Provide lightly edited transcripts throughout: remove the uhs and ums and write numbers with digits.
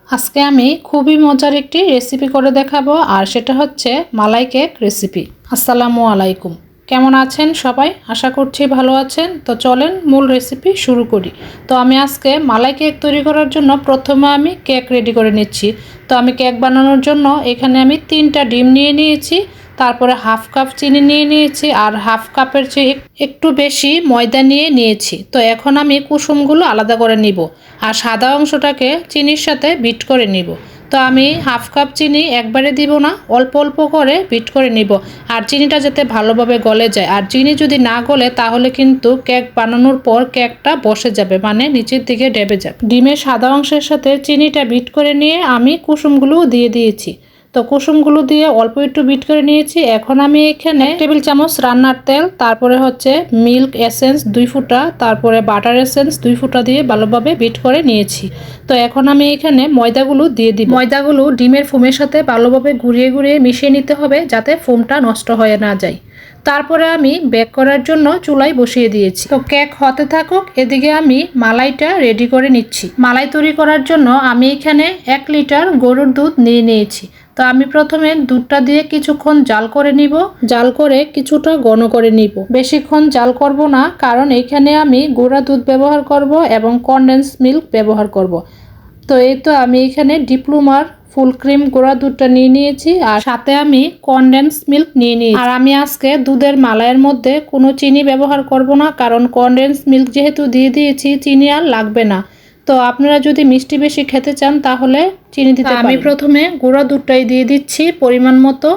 আজকে আমি খুবই মজার একটি রেসিপি করে দেখাবো, আর সেটা হচ্ছে মালাই কেক রেসিপি। আসসালামু আলাইকুম, কেমন আছেন সবাই? আশা করছি ভালো আছেন। তো চলেন মূল রেসিপি শুরু করি। তো আমি আজকে মালাই কেক তৈরি করার জন্য প্রথমে আমি কেক রেডি করে নিচ্ছি। তো আমি কেক বানানোর জন্য এখানে আমি 3টা ডিম নিয়ে নিয়েছি, তারপরে হাফ কাপ চিনি নিয়ে নিয়েছি, আর হাফ কাপের চেয়ে একটু বেশি ময়দা নিয়ে নিয়েছি। তো এখন আমি কুসুমগুলো আলাদা করে নিব, আর সাদা অংশটাকে চিনির সাথে বিট করে নিব। তো আমি হাফ কাপ চিনি একবারে দিব না, অল্প অল্প করে বিট করে নিব, আর চিনিটা যাতে ভালোভাবে গলে যায়। আর চিনি যদি না গলে তাহলে কিন্তু কেক বানানোর পর কেকটা বসে যাবে, মানে নিচের দিকে ডেবে যাবে। ডিমের সাদা অংশের সাথে চিনিটা বিট করে নিয়ে আমি কুসুমগুলো দিয়ে দিয়েছি। তো কুসুমগুলো দিয়ে অল্প একটু বিট করে নিয়েছি। এখন আমি এখানে 1 টেবিল চামচ রান্নার তেল, তারপরে হচ্ছে মিল্ক এসেন্স 2 ফুটা, তারপরে বাটার এসেন্স 2 ফুটা দিয়ে ভালোভাবে বিট করে নিয়েছি। তো এখন আমি এখানে ময়দাগুলো দিয়ে দিব। ময়দাগুলো ডিমের ফোমের সাথে ভালোভাবে ঘুরিয়ে ঘুরিয়ে মিশিয়ে নিতে হবে, যাতে ফোমটা নষ্ট হয়ে না যায়। তারপরে আমি বেক করার জন্য চুলায় বসিয়ে দিয়েছি। তো কেক হতে থাকুক, এদিকে আমি মালাইটা রেডি করে নিচ্ছি। মালাই তৈরি করার জন্য আমি এখানে 1 লিটার গরুর দুধ নিয়ে নিয়েছি। তো আমি প্রথমে দুধটা দিয়ে কিছুক্ষণ জাল করে নিব, জাল করে কিছুটা ঘন করে নিব। বেশিক্ষণ জাল করব না, কারণ এখানে আমি গুঁড়া দুধ ব্যবহার করব এবং কনডেন্স মিল্ক ব্যবহার করব। তো এই তো আমি এখানে ডিপ্লোমার ফুল ক্রিম গুঁড়া দুধটা নিয়ে নিয়েছি, আর সাথে আমি কনডেন্স মিল্ক নিয়ে নিয়েছি। আর আমি আজকে দুধের মালাইয়ের মধ্যে কোনো চিনি ব্যবহার করব না, কারণ কনডেন্স মিল্ক যেহেতু দিয়ে দিয়েছি চিনি আর লাগবে না। তো আপনারা যদি মিষ্টি বেশি খেতে চান তাহলে চিনি দিতে পারেন। আমি প্রথমে গুঁড়া দুধটাই দিয়ে দিচ্ছি পরিমাণ মতো।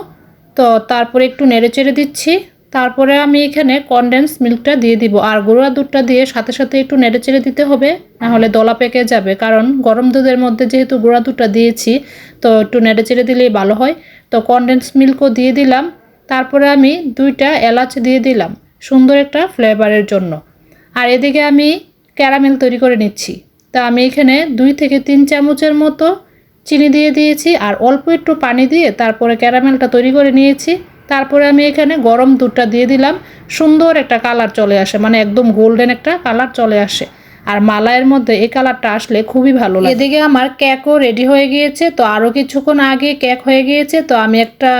তো তারপরে একটু নেড়েচেড়ে দিচ্ছি, তারপরে আমি এখানে কনডেন্স মিল্কটা দিয়ে দিব। আর গুঁড়া দুধটা দিয়ে সাথে সাথে একটু নেড়েচেড়ে দিতে হবে, নাহলে দলা পেকে যাবে। কারণ গরম দুধের মধ্যে যেহেতু গুঁড়া দুধটা দিয়েছি, তো একটু নেড়েচেড়ে দিলেই ভালো হয়। তো কনডেন্স মিল্কও দিয়ে দিলাম। তারপরে আমি 2টা এলাচ দিয়ে দিলাম সুন্দর একটা ফ্লেভারের জন্য। আর এদিকে আমি ক্যারামেল তৈরি করে নিচ্ছি। তা আমি এখানে 2 থেকে 3 চামচের মতো চিনি দিয়ে দিয়েছি, আর অল্প একটু পানি দিয়ে তারপরে ক্যারামেলটা তৈরি করে নিয়েছি। তারপরে আমি এখানে গরম দুধটা দিয়ে দিলাম। সুন্দর একটা কালার চলে আসে, মানে একদম গোল্ডেন একটা কালার চলে আসে। আর মালাইয়ের মধ্যে এই কালারটা আসলে খুবই ভালো লাগে। এদিকে আমার কেকও রেডি হয়ে গিয়েছে। তো আরও কিছুক্ষণ আগে কেক হয়ে গিয়েছে। তো আমি একটা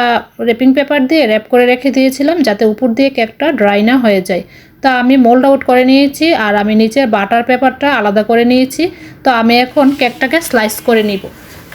র্যাপিং পেপার দিয়ে র্যাপ করে রেখে দিয়েছিলাম, যাতে উপর দিয়ে কেকটা ড্রাই না হয়ে যায়। তা আমি মোল্ড আউট করে নিয়েছি, আর আমি নিচের বাটার পেপারটা আলাদা করে নিয়েছি। তো আমি এখন কেকটাকে স্লাইস করে নিব,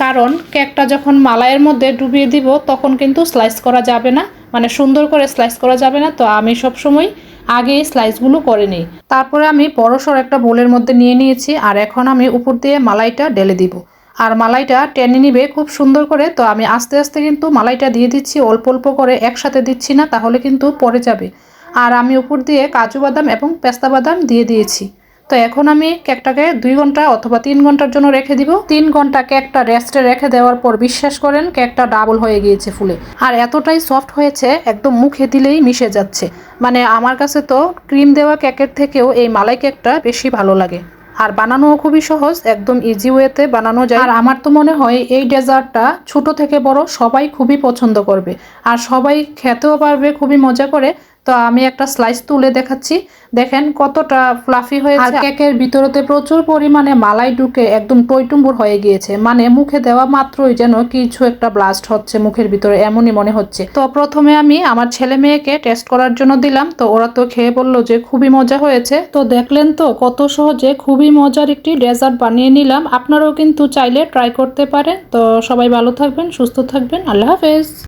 কারণ কেকটা যখন মালাইয়ের মধ্যে ডুবিয়ে দিব তখন কিন্তু স্লাইস করা যাবে না, মানে সুন্দর করে স্লাইস করা যাবে না। তো আমি সবসময় আগে স্লাইসগুলো করে নিই। তারপরে আমি বড়সড় একটা বোলের মধ্যে নিয়ে নিয়েছি, আর এখন আমি উপর দিয়ে মালাইটা ঢেলে দিব। আর মালাইটা টেনে নিবে খুব সুন্দর করে। তো আমি আস্তে আস্তে কিন্তু মালাইটা দিয়ে দিচ্ছি, অল্প অল্প করে, একসাথে দিচ্ছি না, তাহলে কিন্তু পড়ে যাবে। আর আমি উপর দিয়ে কাজু বাদাম এবং পেস্তা বাদাম দিয়ে দিয়েছি। তো এখন আমি কেকটাকে 2 ঘন্টা অথবা 3 ঘন্টার জন্য রেখে দিব। 3 ঘন্টা কেকটা রেস্টে রেখে দেওয়ার পর বিশ্বাস করেন কেকটা ডাবল হয়ে গিয়েছে ফুলে, আর এতটাই সফট হয়েছে একদম মুখে দিলেই মিশে যাচ্ছে। মানে আমার কাছে তো ক্রিম দেওয়া কেকের থেকেও এই মালাই কেকটা বেশি ভালো লাগে। আর বানানোও খুবই সহজ, একদম ইজি ওয়েতে বানানো যায়। আর আমার তো মনে হয় এই ডেজার্টটা ছোট থেকে বড় সবাই খুবই পছন্দ করবে, আর সবাই খেতেও পারবে খুবই মজা করে। তো আমি একটা স্লাইস তুলে দেখাচ্ছি, দেখেন কতটা ফ্লাফি হয়েছে। আর কেকের ভিতরতে প্রচুর পরিমাণে মালাই ঢুকে একদম টইটুম্বুর হয়ে গিয়েছে, মানে মুখে দেওয়া মাত্রই যেন কিছু একটা ব্লাস্ট হচ্ছে মুখের ভিতরে, এমনই মনে হচ্ছে। তো প্রথমে আমি আমার ছেলে মেয়েকে টেস্ট করার জন্য দিলাম। তো ওরা তো খেয়ে বললো যে খুবই মজা হয়েছে। তো দেখলেন তো কত সহজে খুবই মজার একটি ডেজার্ট বানিয়ে নিলাম। আপনারাও কিন্তু চাইলে ট্রাই করতে পারেন। তো সবাই ভালো থাকবেন, সুস্থ থাকবেন, আল্লাহ হাফেজ।